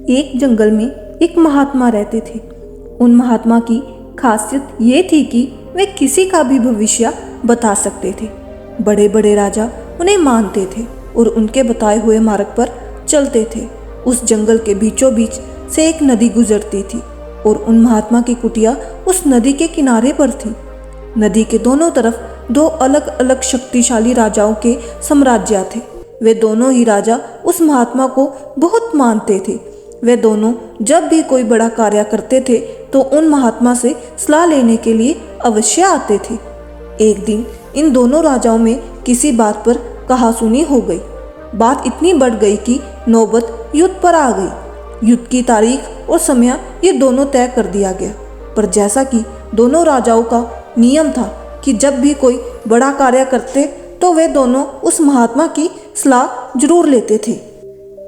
एक जंगल में एक महात्मा रहते थे। उन महात्मा की खासियत ये थी कि वे किसी का भी भविष्य बता सकते थे। बड़े बड़े राजा उन्हें मानते थे और उनके बताए हुए मार्ग पर चलते थे। उस जंगल के बीचों बीच से एक नदी गुजरती थी और उन महात्मा की कुटिया उस नदी के किनारे पर थी। नदी के दोनों तरफ दो अलग अलग शक्तिशाली राजाओं के साम्राज्य थे। वे दोनों ही राजा उस महात्मा को बहुत मानते थे। वे दोनों जब भी कोई बड़ा कार्य करते थे तो उन महात्मा से सलाह लेने के लिए अवश्य आते थे। एक दिन इन दोनों राजाओं में किसी बात पर कहासुनी हो गई। बात इतनी बढ़ गई कि नौबत युद्ध पर आ गई। युद्ध की तारीख और समय ये दोनों तय कर दिया गया। पर जैसा कि दोनों राजाओं का नियम था कि जब भी कोई बड़ा कार्य करते तो वे दोनों उस महात्मा की सलाह जरूर लेते थे।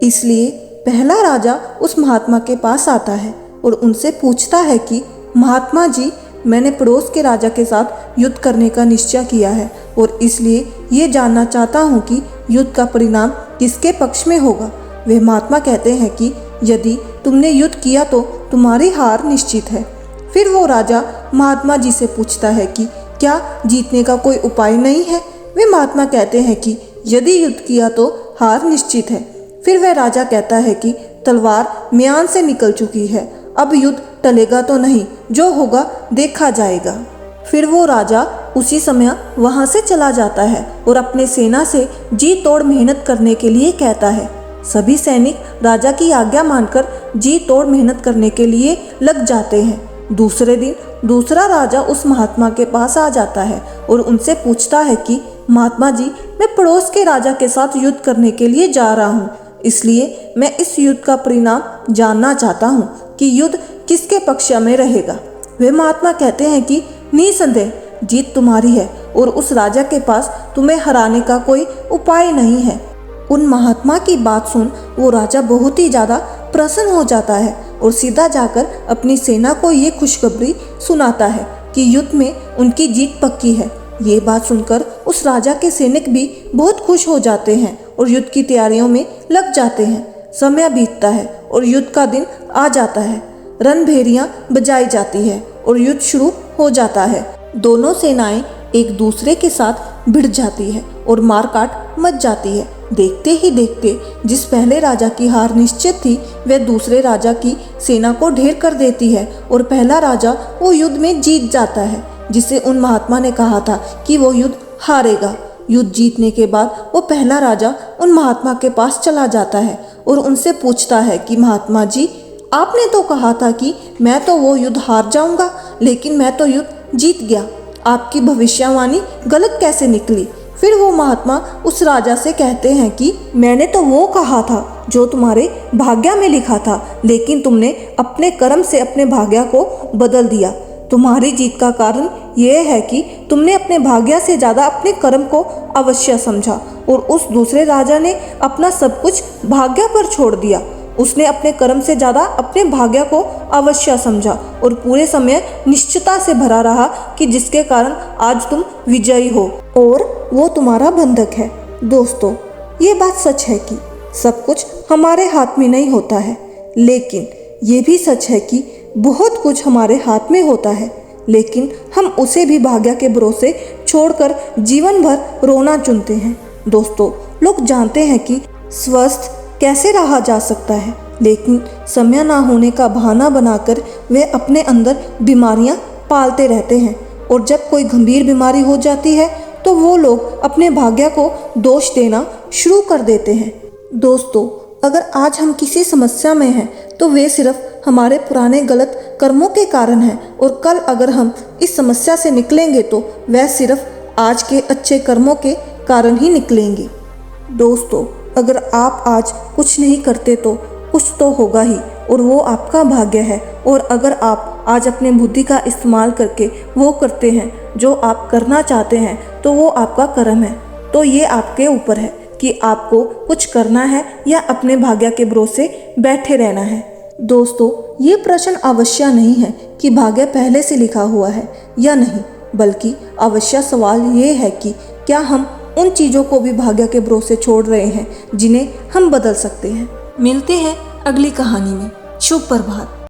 इसलिए पहला राजा उस महात्मा के पास आता है और उनसे पूछता है कि महात्मा जी, मैंने पड़ोस के राजा के साथ युद्ध करने का निश्चय किया है और इसलिए ये जानना चाहता हूँ कि युद्ध का परिणाम किसके पक्ष में होगा। वे महात्मा कहते हैं कि यदि तुमने युद्ध किया तो तुम्हारी हार निश्चित है। फिर वो राजा महात्मा जी से पूछता है कि क्या जीतने का कोई उपाय नहीं है। वे महात्मा कहते हैं कि यदि युद्ध किया तो हार निश्चित है। फिर वह राजा कहता है कि तलवार म्यान से निकल चुकी है, अब युद्ध टलेगा तो नहीं, जो होगा देखा जाएगा। फिर वो राजा उसी समय वहां से चला जाता है और अपने सेना से जी तोड़ मेहनत करने के लिए कहता है। सभी सैनिक राजा की आज्ञा मानकर जी तोड़ मेहनत करने के लिए लग जाते हैं। दूसरे दिन दूसरा राजा उस महात्मा के पास आ जाता है और उनसे पूछता है कि महात्मा जी, मैं पड़ोस के राजा के साथ युद्ध करने के लिए जा रहा हूँ, इसलिए मैं इस युद्ध का परिणाम जानना चाहता हूँ कि युद्ध किसके पक्ष में रहेगा। वे महात्मा कहते हैं कि निसंदेह जीत तुम्हारी है और उस राजा के पास तुम्हें हराने का कोई उपाय नहीं है। उन महात्मा की बात सुन वो राजा बहुत ही ज़्यादा प्रसन्न हो जाता है और सीधा जाकर अपनी सेना को ये खुशखबरी सुनाता है कि युद्ध में उनकी जीत पक्की है। ये बात सुनकर उस राजा के सैनिक भी बहुत खुश हो जाते हैं और युद्ध की तैयारियों में लग जाते हैं। समय बीतता है और युद्ध का दिन आ जाता है। रणभेरियां बजाई जाती है और युद्ध शुरू हो जाता है। दोनों सेनाएं एक दूसरे के साथ भिड़ जाती है और मारकाट मच जाती है। देखते ही देखते जिस पहले राजा की हार निश्चित थी वह दूसरे राजा की सेना को ढेर कर देती है और पहला राजा वो युद्ध में जीत जाता है, जिसे उन महात्मा ने कहा था कि वो युद्ध हारेगा। युद्ध जीतने के बाद वो पहला राजा उन महात्मा के पास चला जाता है और उनसे पूछता है कि महात्मा जी, आपने तो कहा था कि मैं तो वो युद्ध हार जाऊंगा, लेकिन मैं तो युद्ध जीत गया। आपकी भविष्यवाणी गलत कैसे निकली। फिर वो महात्मा उस राजा से कहते हैं कि मैंने तो वो कहा था जो तुम्हारे भाग्य में लिखा था, लेकिन तुमने अपने कर्म से अपने भाग्य को बदल दिया। तुम्हारी जीत का कारण यह है कि तुमने अपने भाग्य से ज़्यादा अपने कर्म को अवश्य समझा और उस दूसरे राजा ने अपना सब कुछ भाग्य पर छोड़ दिया। उसने अपने कर्म से ज़्यादा अपने भाग्य को अवश्य समझा और पूरे समय निश्चितता से भरा रहा कि जिसके कारण आज तुम विजयी हो और वो तुम्हारा बंधक है। दोस्तों, ये बात सच है कि सब कुछ हमारे हाथ में नहीं होता है, लेकिन ये भी सच है कि बहुत कुछ हमारे हाथ में होता है, लेकिन हम उसे भी भाग्य के भरोसे छोड़कर जीवन भर रोना चुनते हैं। दोस्तों, लोग जानते हैं कि स्वस्थ कैसे रहा जा सकता है, लेकिन समय ना होने का बहाना बनाकर वे अपने अंदर बीमारियां पालते रहते हैं और जब कोई गंभीर बीमारी हो जाती है तो वो लोग अपने भाग्य को दोष देना शुरू कर देते हैं। दोस्तों, अगर आज हम किसी समस्या में हैं तो वे सिर्फ हमारे पुराने गलत कर्मों के कारण हैं और कल अगर हम इस समस्या से निकलेंगे तो वह सिर्फ आज के अच्छे कर्मों के कारण ही निकलेंगे। दोस्तों, अगर आप आज कुछ नहीं करते तो कुछ तो होगा ही और वो आपका भाग्य है, और अगर आप आज अपने बुद्धि का इस्तेमाल करके वो करते हैं जो आप करना चाहते हैं तो वो आपका कर्म है। तो ये आपके ऊपर है कि आपको कुछ करना है या अपने भाग्य के भरोसे बैठे रहना है। दोस्तों, ये प्रश्न अवश्य नहीं है कि भाग्य पहले से लिखा हुआ है या नहीं, बल्कि अवश्य सवाल ये है कि क्या हम उन चीज़ों को भी भाग्य के भरोसे छोड़ रहे हैं जिन्हें हम बदल सकते हैं। मिलते हैं अगली कहानी में। शुभ प्रभात।